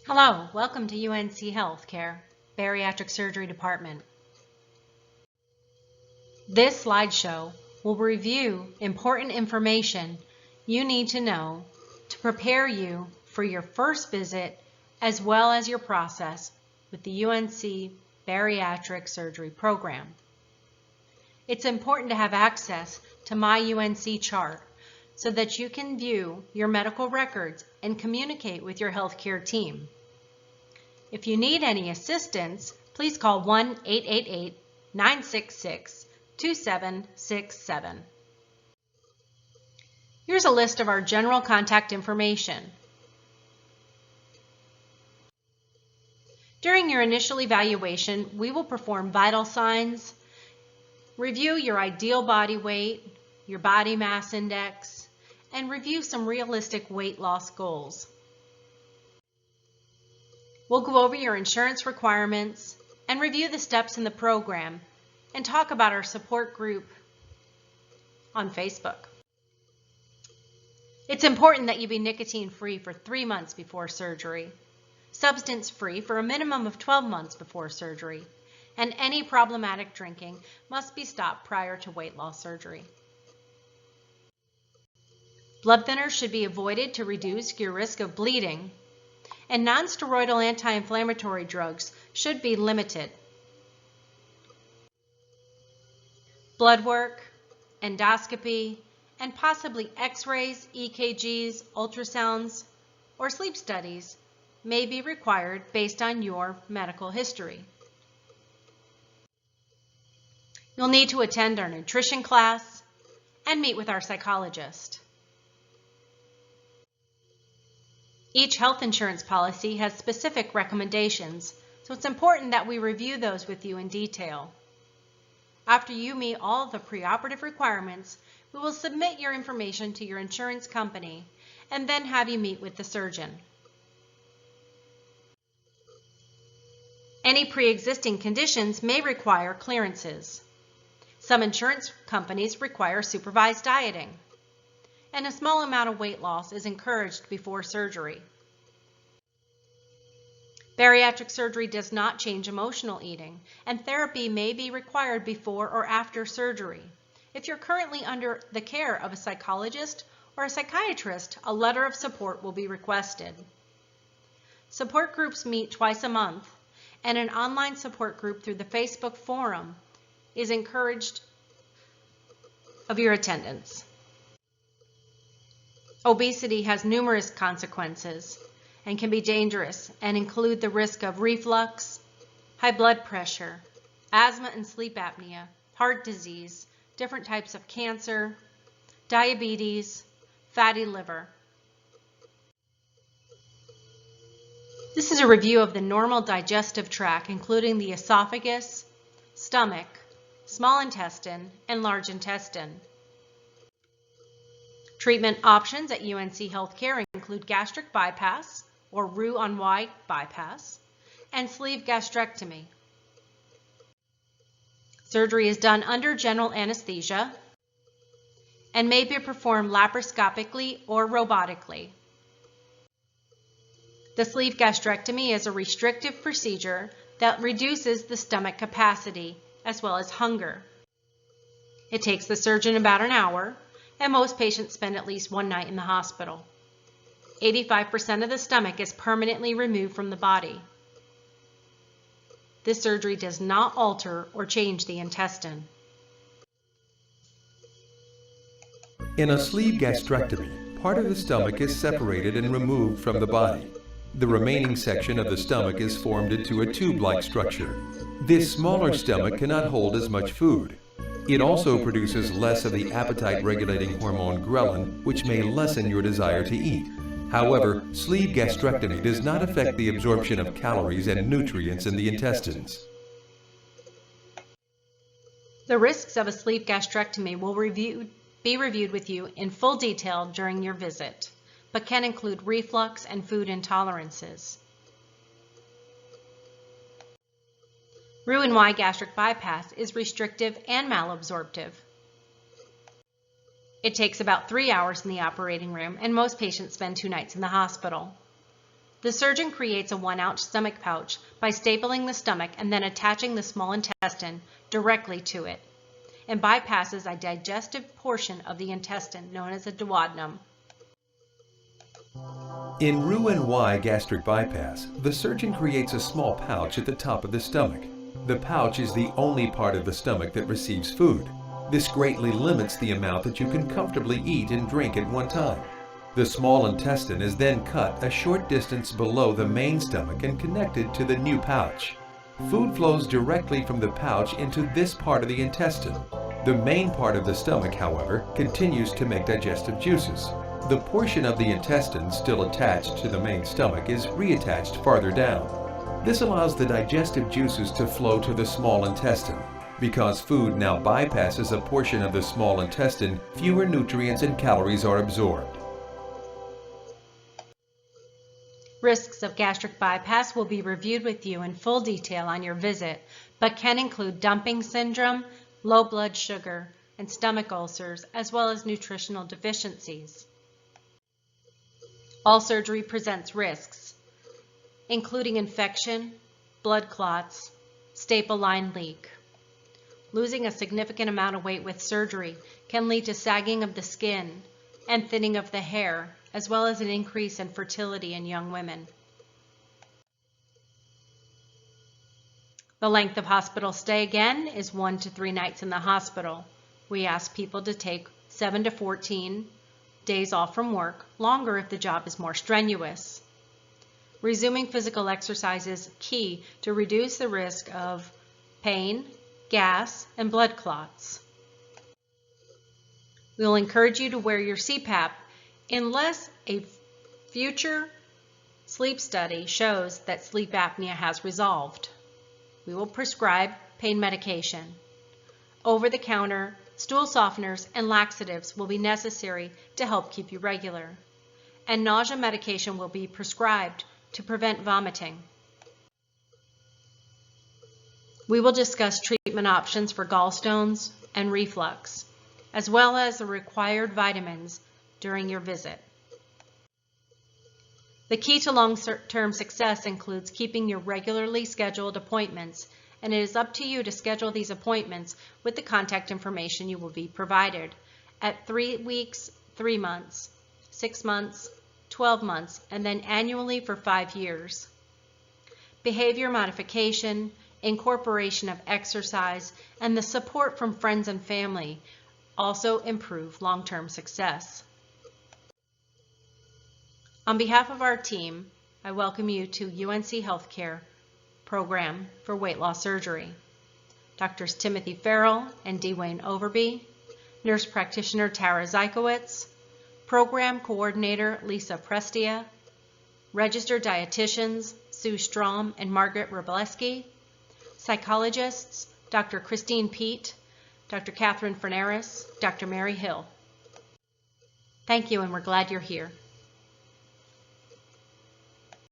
Hello, welcome to UNC Healthcare, Bariatric Surgery Department. This slideshow will review important information you need to know to prepare you for your first visit as well as your process with the UNC Bariatric Surgery Program. It's important to have access to my UNC chart so that you can view your medical records and communicate with your healthcare team. If you need any assistance, please call 1-888-966-2767. Here's a list of our general contact information. During your initial evaluation, we will perform vital signs, review your ideal body weight, your body mass index, and review some realistic weight loss goals. We'll go over your insurance requirements and review the steps in the program and talk about our support group on Facebook. It's important that you be nicotine-free for 3 months before surgery, substance-free for a minimum of 12 months before surgery, and any problematic drinking must be stopped prior to weight loss surgery. Blood thinners should be avoided to reduce your risk of bleeding, and non-steroidal anti-inflammatory drugs should be limited. Blood work, endoscopy, and possibly x-rays, EKGs, ultrasounds, or sleep studies may be required based on your medical history. You'll need to attend our nutrition class and meet with our psychologist. Each health insurance policy has specific recommendations, so it's important that we review those with you in detail. After you meet all the preoperative requirements, we will submit your information to your insurance company and then have you meet with the surgeon. Any pre-existing conditions may require clearances. Some insurance companies require supervised dieting, and a small amount of weight loss is encouraged before surgery. Bariatric surgery does not change emotional eating, and therapy may be required before or after surgery. If you're currently under the care of a psychologist or a psychiatrist, a letter of support will be requested. Support groups meet twice a month, and an online support group through the Facebook forum is encouraged of your attendance. Obesity has numerous consequences and can be dangerous and include the risk of reflux, high blood pressure, asthma and sleep apnea, heart disease, different types of cancer, diabetes, fatty liver. This is a review of the normal digestive tract, including the esophagus, stomach, small intestine, and large intestine. Treatment options at UNC Healthcare include gastric bypass or Roux-en-Y bypass and sleeve gastrectomy. Surgery is done under general anesthesia and may be performed laparoscopically or robotically. The sleeve gastrectomy is a restrictive procedure that reduces the stomach capacity as well as hunger. It takes the surgeon about an hour, and most patients spend at least 1 night in the hospital. 85% of the stomach is permanently removed from the body. This surgery does not alter or change the intestine. In a sleeve gastrectomy, part of the stomach is separated and removed from the body. The remaining section of the stomach is formed into a tube-like structure. This smaller stomach cannot hold as much food. It also produces less of the appetite-regulating hormone ghrelin, which may lessen your desire to eat. However, sleeve gastrectomy does not affect the absorption of calories and nutrients in the intestines. The risks of a sleeve gastrectomy will be reviewed with you in full detail during your visit, but can include reflux and food intolerances. Roux-en-Y gastric bypass is restrictive and malabsorptive. It takes about 3 hours in the operating room, and most patients spend 2 nights in the hospital. The surgeon creates a 1-ounce stomach pouch by stapling the stomach and then attaching the small intestine directly to it, and bypasses a digestive portion of the intestine known as a duodenum. In Roux-en-Y gastric bypass, the surgeon creates a small pouch at the top of the stomach. The pouch is the only part of the stomach that receives food. This greatly limits the amount that you can comfortably eat and drink at one time. The small intestine is then cut a short distance below the main stomach and connected to the new pouch. Food flows directly from the pouch into this part of the intestine. The main part of the stomach, however, continues to make digestive juices. The portion of the intestine still attached to the main stomach is reattached farther down. This allows the digestive juices to flow to the small intestine. Because food now bypasses a portion of the small intestine, fewer nutrients and calories are absorbed. Risks of gastric bypass will be reviewed with you in full detail on your visit, but can include dumping syndrome, low blood sugar, and stomach ulcers, as well as nutritional deficiencies. All surgery presents risks, including infection, blood clots, staple line leak. Losing a significant amount of weight with surgery can lead to sagging of the skin and thinning of the hair, as well as an increase in fertility in young women. The length of hospital stay again is 1 to 3 nights in the hospital. We ask people to take 7 to 14 days off from work, longer if the job is more strenuous. Resuming physical exercise is key to reduce the risk of pain, gas, and blood clots. We will encourage you to wear your CPAP unless a future sleep study shows that sleep apnea has resolved. We will prescribe pain medication. Over-the-counter stool softeners and laxatives will be necessary to help keep you regular, and nausea medication will be prescribed to prevent vomiting. We will discuss treatment options for gallstones and reflux, as well as the required vitamins during your visit. The key to long-term success includes keeping your regularly scheduled appointments, and it is up to you to schedule these appointments with the contact information you will be provided at 3 weeks, 3 months, 6 months, 12 months, and then annually for 5 years. Behavior modification, incorporation of exercise, and the support from friends and family also improve long-term success. On behalf of our team, I welcome you to UNC Healthcare Program for Weight Loss Surgery. Doctors Timothy Farrell and Dwayne Overby, Nurse Practitioner Tara Zykowitz, Program Coordinator Lisa Prestia, Registered Dietitians Sue Strom and Margaret Robleski, Psychologists Dr. Christine Peet, Dr. Catherine Ferneris, Dr. Mary Hill. Thank you, and we're glad you're here.